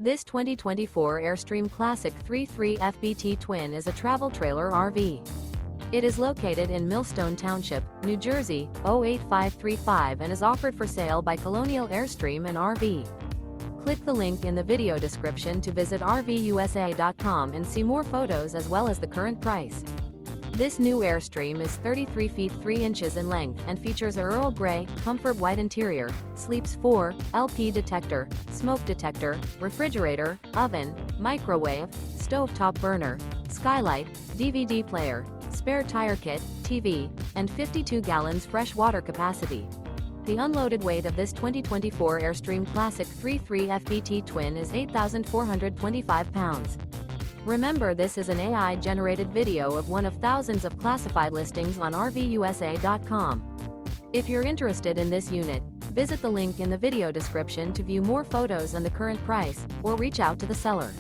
This 2024 Airstream Classic 3.3 FBT Twin is a travel trailer RV. It is located in Millstone Township, New Jersey, 08535 and is offered for sale by Colonial Airstream RV. Click the link in the video description to visit RVUSA.com and see more photos as well as the current price. This new Airstream is 33 feet 3 inches in length and features a Earl Grey, comfort white interior, sleeps 4, LP detector, smoke detector, refrigerator, oven, microwave, stovetop burner, skylight, DVD player, spare tire kit, TV, and 52 gallons fresh water capacity. The unloaded weight of this 2024 Airstream Classic 3.3 FBT Twin is 8,425 pounds. Remember, this is an AI-generated video of one of thousands of classified listings on RVUSA.com. If you're interested in this unit, visit the link in the video description to view more photos and the current price, or reach out to the seller.